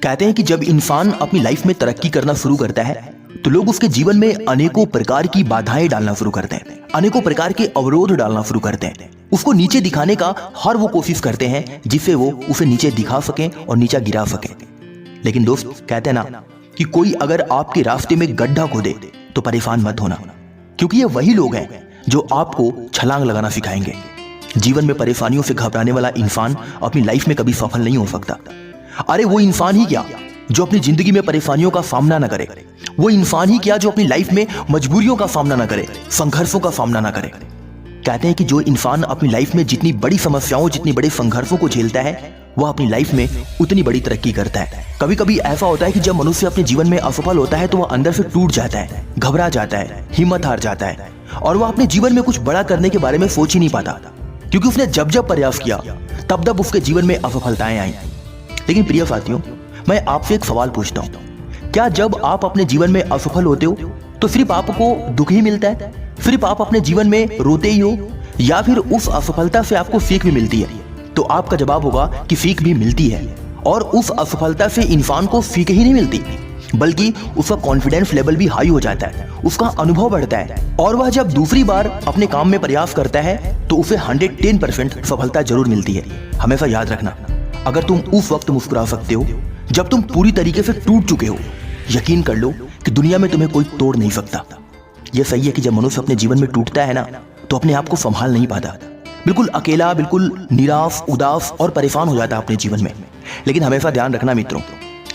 कहते हैं कि जब इंसान अपनी लाइफ में तरक्की करना शुरू करता है तो लोग उसके जीवन में अनेकों प्रकार की बाधाएं डालना शुरू करते हैं, अनेकों प्रकार के अवरोध डालना शुरू करते हैं। उसको नीचे दिखाने का हर वो कोशिश करते हैं जिससे वो उसे नीचे दिखा सकें और नीचे गिरा सकें। लेकिन दोस्त, कहते हैं ना कि कोई अगर आपके रास्ते में गड्ढा खोदे तो परेशान मत होना, क्योंकि ये वही लोग हैं जो आपको छलांग लगाना सिखाएंगे। जीवन में परेशानियों से घबराने वाला इंसान अपनी लाइफ में कभी सफल नहीं हो सकता। अरे वो इंसान ही क्या जो अपनी जिंदगी में परेशानियों का सामना न करे, वो इंसान ही क्या जो अपनी लाइफ में मजबूरियों का सामना न करे, संघर्षों का सामना न करे। कहते हैं कि जो इंसान अपनी लाइफ में जितनी बड़ी समस्याओं, जितनी बड़े संघर्षों को झेलता है, वह अपनी लाइफ में उतनी बड़ी तरक्की करता है। कभी कभी ऐसा होता है कि जब मनुष्य अपने जीवन में असफल होता है तो वह अंदर से टूट जाता है, घबरा जाता है, हिम्मत हार जाता है और वह अपने जीवन में कुछ बड़ा करने के बारे में सोच ही नहीं पाता, क्योंकि उसने जब जब प्रयास किया तब तब उसके जीवन में असफलताएं आई। लेकिन प्रिय साथियों, मैं आपसे एक सवाल पूछता हूँ, क्या जब आप अपने जीवन में असफल होते हो तो सिर्फ आपको दुख ही मिलता है? सिर्फ आप अपने जीवन में रोते ही हो, या फिर उस असफलता से आपको सीख भी मिलती है? तो आपका जवाब होगा कि सीख भी मिलती है, और उस असफलता से इंसान को सीख ही नहीं मिलती बल्कि उसका कॉन्फिडेंस लेवल भी हाई हो जाता है, उसका अनुभव बढ़ता है और वह जब दूसरी बार अपने काम में प्रयास करता है तो उसे 110% सफलता जरूर मिलती है। हमेशा याद रखना, अगर तुम उस वक्त मुस्कुरा सकते हो जब तुम पूरी तरीके से टूट चुके हो, यकीन कर लो कि दुनिया में तुम्हें कोई तोड़ नहीं सकता। यह सही है कि जब मनुष्य अपने जीवन में टूटता है ना तो अपने आप को संभाल नहीं पाता, बिल्कुल अकेला, बिल्कुल निराश, उदास और परेशान हो जाता है अपने जीवन में। लेकिन हमेशा ध्यान रखना मित्रों,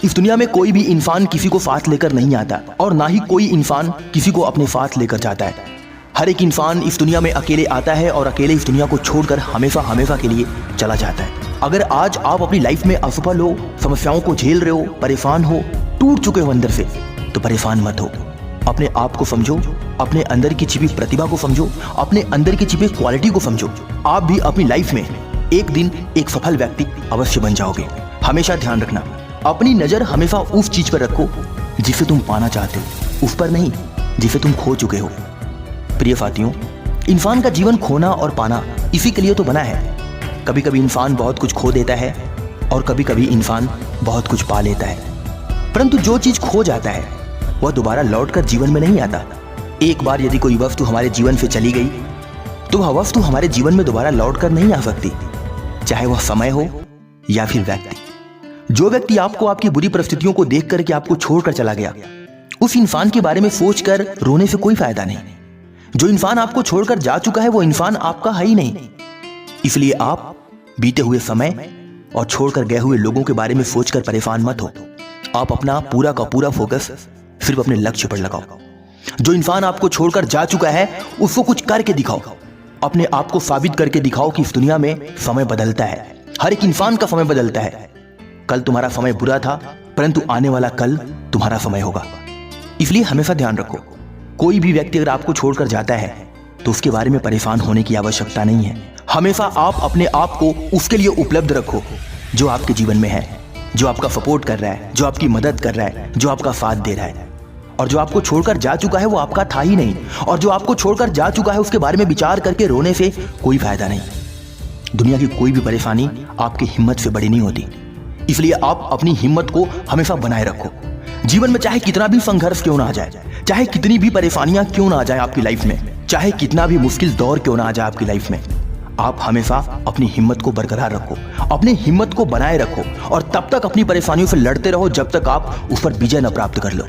इस दुनिया में कोई भी इंसान किसी को साथ लेकर नहीं आता और ना ही कोई इंसान किसी को अपने साथ लेकर जाता है। हर एक इंसान इस दुनिया में अकेले आता है और अकेले इस दुनिया को छोड़कर हमेशा हमेशा के लिए चला जाता है। अगर आज आप अपनी लाइफ में असफल हो, समस्याओं को झेल रहे हो, परेशान हो, टूट चुके हो अंदर से, तो परेशान मत हो। अपने आप को समझो, अपने अंदर की छिपी प्रतिभा को समझो, अपने अंदर की छिपी क्वालिटी को समझो। आप भी अपनी लाइफ में एक दिन एक सफल व्यक्ति अवश्य बन जाओगे। हमेशा ध्यान रखना, अपनी नजर हमेशा उस चीज पर रखो जिसे तुम पाना चाहते हो, उस पर नहीं जिसे तुम खो चुके हो। प्रिय साथियों, इंसान का जीवन खोना और पाना इसी के लिए तो बना है। कभी कभी इंसान बहुत कुछ खो देता है और कभी कभी इंसान बहुत कुछ पा लेता है, परंतु जो चीज खो जाता है वह दोबारा लौटकर जीवन में नहीं आता। एक बार यदि कोई वस्तु हमारे जीवन से चली गई तो वह वस्तु हमारे जीवन में दोबारा लौटकर नहीं आ सकती, चाहे वह समय हो या फिर व्यक्ति। जो व्यक्ति आपको आपकी बुरी परिस्थितियों को देख करके आपको छोड़कर चला गया, उस इंसान के बारे में सोचकर रोने से कोई फायदा नहीं। जो इंसान आपको छोड़कर जा चुका है वो इंसान आपका है ही नहीं। इसलिए आप बीते हुए समय और छोड़कर गए हुए लोगों के बारे में सोचकर परेशान मत हो। आप अपना पूरा का पूरा फोकस सिर्फ अपने लक्ष्य पर लगाओ। जो इंसान आपको छोड़कर जा चुका है उसको कुछ करके दिखाओ, अपने आप को साबित करके दिखाओ कि इस दुनिया में समय बदलता है, हर एक इंसान का समय बदलता है। कल तुम्हारा समय बुरा था, परंतु आने वाला कल तुम्हारा समय होगा। इसलिए हमेशा ध्यान रखो, कोई भी व्यक्ति अगर आपको छोड़कर जाता है तो उसके बारे में परेशान होने की आवश्यकता नहीं है। हमेशा आप अपने आप को उसके लिए उपलब्ध रखो जो आपके जीवन में है, जो आपका सपोर्ट कर रहा है, जो आपकी मदद कर रहा है, जो आपका साथ दे रहा है। और जो आपको छोड़कर जा चुका है वो आपका था ही नहीं, और जो आपको छोड़कर जा चुका है उसके बारे में विचार करके रोने से कोई फायदा नहीं। दुनिया की कोई भी परेशानी आपकी हिम्मत से बड़ी नहीं होती, इसलिए आप अपनी हिम्मत को हमेशा बनाए रखो। जीवन में चाहे कितना भी संघर्ष क्यों ना आ जाए, चाहे कितनी भी परेशानियां क्यों ना आ जाए आपकी लाइफ में, चाहे कितना भी मुश्किल दौर क्यों ना आ जाए आपकी लाइफ में, आप हमेशा अपनी हिम्मत को बरकरार रखो, अपनी हिम्मत को बनाए रखो और तब तक अपनी परेशानियों से लड़ते रहो जब तक आप उस पर विजय न प्राप्त कर लो।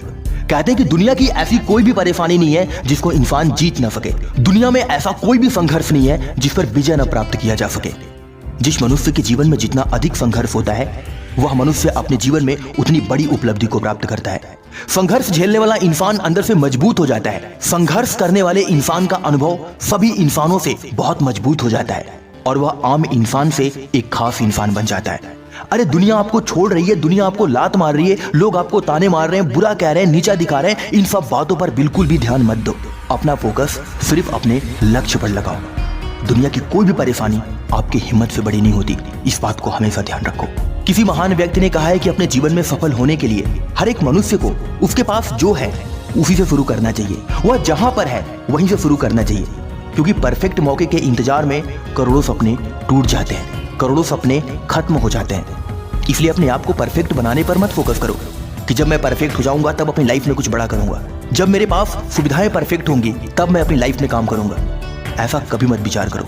कहते हैं कि दुनिया की ऐसी कोई भी परेशानी नहीं है जिसको इंसान जीत न सके। दुनिया में ऐसा कोई भी संघर्ष नहीं है जिस पर विजय न प्राप्त किया जा सके। जिस मनुष्य के जीवन में जितना अधिक संघर्ष होता है वह मनुष्य अपने जीवन में उतनी बड़ी उपलब्धि को प्राप्त करता है। संघर्ष झेलने वाला इंसान अंदर से मजबूत हो जाता है। संघर्ष करने वाले इंसान का अनुभव सभी इंसानों से बहुत मजबूत हो जाता है और वह आम इंसान से एक खास इंसान बन जाता है। अरे दुनिया आपको छोड़ रही है, दुनिया आपको लात मार रही है, लोग आपको ताने मार रहे हैं, बुरा कह रहे हैं, नीचा दिखा रहे हैं, इन सब बातों पर बिल्कुल भी ध्यान मत दो। अपना फोकस सिर्फ अपने लक्ष्य पर लगाओ। दुनिया की कोई भी परेशानी आपकी हिम्मत से बड़ी नहीं होती, इस बात को हमेशा ध्यान रखो। किसी महान व्यक्ति ने कहा है कि अपने जीवन में सफल होने के लिए हर एक मनुष्य को उसके पास जो है उसी से शुरू करना चाहिए। वह जहां पर है वहीं से शुरू करना चाहिए, क्योंकि परफेक्ट मौके के इंतजार में करोड़ों सपने टूट जाते हैं, करोड़ों सपने खत्म हो जाते हैं। इसलिए अपने आप को परफेक्ट बनाने पर मत फोकस करो कि जब मैं परफेक्ट हो जाऊंगा तब अपनी लाइफ में कुछ बड़ा करूंगा, जब मेरे पास सुविधाएं परफेक्ट होंगी तब मैं अपनी लाइफ में काम करूंगा। ऐसा कभी मत विचार करो।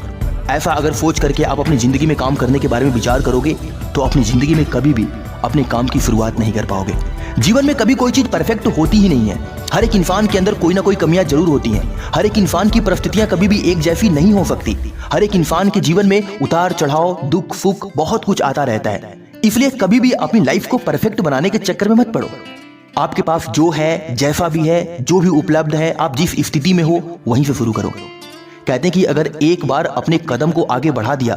ऐसा अगर सोच करके आप अपनी जिंदगी में काम करने के बारे में विचार करोगे तो अपनी जिंदगी में कभी भी अपने काम की शुरुआत नहीं कर पाओगे। जीवन में कभी कोई चीज परफेक्ट होती ही नहीं है। हर एक इंसान के अंदर कोई ना कोई कमियां जरूर होती हैं। हर एक इंसान की परिस्थितियां कभी भी एक जैसी नहीं हो सकती। हर एक इंसान के जीवन में उतार चढ़ाव, दुख सुख बहुत कुछ आता रहता है। इसलिए कभी भी अपनी लाइफ को परफेक्ट बनाने के चक्कर में मत पड़ो। आपके पास जो है, जैसा भी है, जो भी उपलब्ध है, आप जिस स्थिति में हो वहीं से शुरू करो। कहते हैं कि अगर एक बार अपने कदम को आगे बढ़ा दिया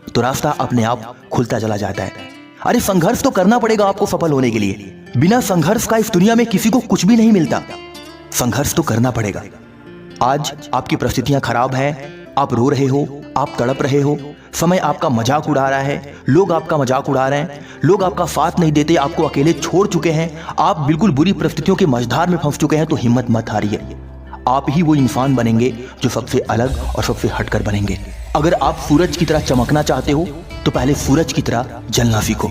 तो रास्ता अपने आप खुलता चला जाता है। अरे संघर्ष तो करना पड़ेगा आपको सफल होने के लिए। बिना संघर्ष का इस दुनिया में किसी को कुछ भी नहीं मिलता। संघर्ष तो करना पड़ेगा। आज आपकी परिस्थितियां खराब हैं, आप रो रहे हो, आप तड़प रहे हो, समय आपका मजाक उड़ा रहा है, लोग आपका मजाक उड़ा रहे हैं, लोग आपका साथ नहीं देते, आपको अकेले छोड़ चुके हैं, आप बिल्कुल बुरी परिस्थितियों के मझधार में फंस चुके हैं, तो हिम्मत मत हारिए। आप ही वो इंसान बनेंगे जो सबसे अलग और सबसे हटकर बनेंगे। अगर आप सूरज की तरह चमकना चाहते हो तो पहले सूरज की तरह जलना सीखो।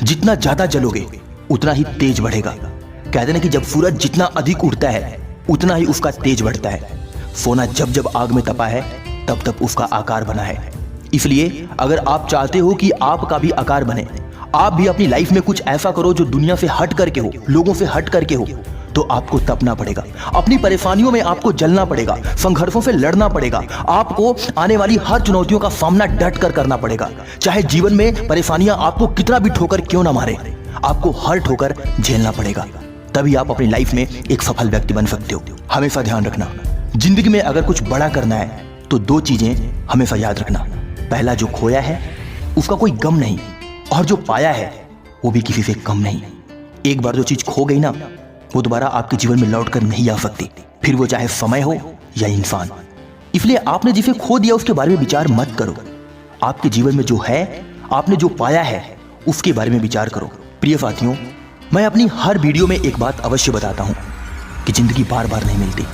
जितना ज्यादा जलोगे उतना ही तेज बढ़ेगा। कहते हैं कि जब सूरज जितना अधिक उड़ता है उतना ही उसका तेज बढ़ता है। सोना जब जब आग में तपा है तब तब उसका आकार बना है। इसलिए अगर आप चाहते हो कि आपका भी आकार बने, आप भी अपनी लाइफ में कुछ ऐसा करो जो दुनिया से हट करके हो, लोगों से हट करके हो, तो आपको तपना पड़ेगा। अपनी परेशानियों में आपको जलना पड़ेगा, संघर्षों से लड़ना पड़ेगा। आपको आने वाली हर चुनौतियों का सामना डट कर करना पड़ेगा। चाहे जीवन में परेशानियां आपको कितना भी ठोकर क्यों ना मारे, आपको हर ठोकर झेलना पड़ेगा। तभी आप अपनी लाइफ में एक सफल व्यक्ति बन सकते हो। हमेशा ध्यान रखना, जिंदगी में अगर कुछ बड़ा करना है तो दो चीजें हमेशा याद रखना। पहला, जो खोया है उसका कोई गम नहीं, और जो पाया है वो भी किसी से कम नहीं। एक बार जो चीज खो गई ना, वो दोबारा आपके जीवन में लौट कर नहीं आ सकती, फिर वो चाहे समय हो या इंसान। इसलिए आपने जिसे खो दिया उसके बारे में विचार मत करो। आपके जीवन में जो है, आपने जो पाया है, उसके बारे में विचार करो। प्रिय साथियों, मैं अपनी हर वीडियो में एक बात अवश्य बताता हूं कि जिंदगी बार बार नहीं मिलती।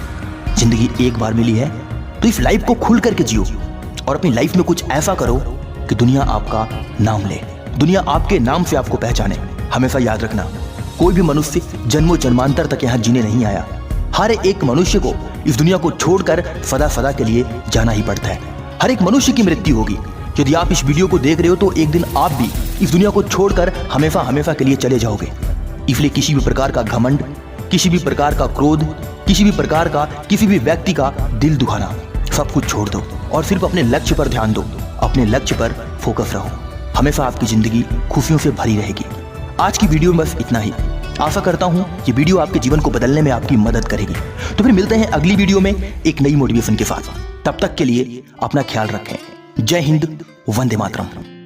जिंदगी एक बार मिली है तो इस लाइफ को खुल करके जियो और अपनी लाइफ में कुछ ऐसा करो कि दुनिया आपका नाम ले, दुनिया आपके नाम से आपको पहचाने। हमेशा याद रखना, कोई भी मनुष्य जन्मों जन्मांतर तक यहाँ जीने नहीं आया। हर एक मनुष्य को इस दुनिया को छोड़कर सदा सदा के लिए जाना ही पड़ता है। हर एक मनुष्य की मृत्यु होगी। यदि आप इस वीडियो को देख रहे हो तो एक दिन आप भी इस दुनिया को छोड़कर हमेशा हमेशा के लिए चले जाओगे। इसलिए किसी भी प्रकार का घमंड, किसी भी प्रकार का क्रोध, किसी भी प्रकार का किसी भी व्यक्ति का दिल दुखाना, सब कुछ छोड़ दो और सिर्फ अपने लक्ष्य पर ध्यान दो। अपने लक्ष्य पर फोकस रहो। हमेशा आपकी जिंदगी खुशियों से भरी रहेगी। आज की वीडियो में बस इतना ही। आशा करता हूं कि वीडियो आपके जीवन को बदलने में आपकी मदद करेगी। तो फिर मिलते हैं अगली वीडियो में एक नई मोटिवेशन के साथ। तब तक के लिए अपना ख्याल रखें। जय हिंद, वंदे मातरम।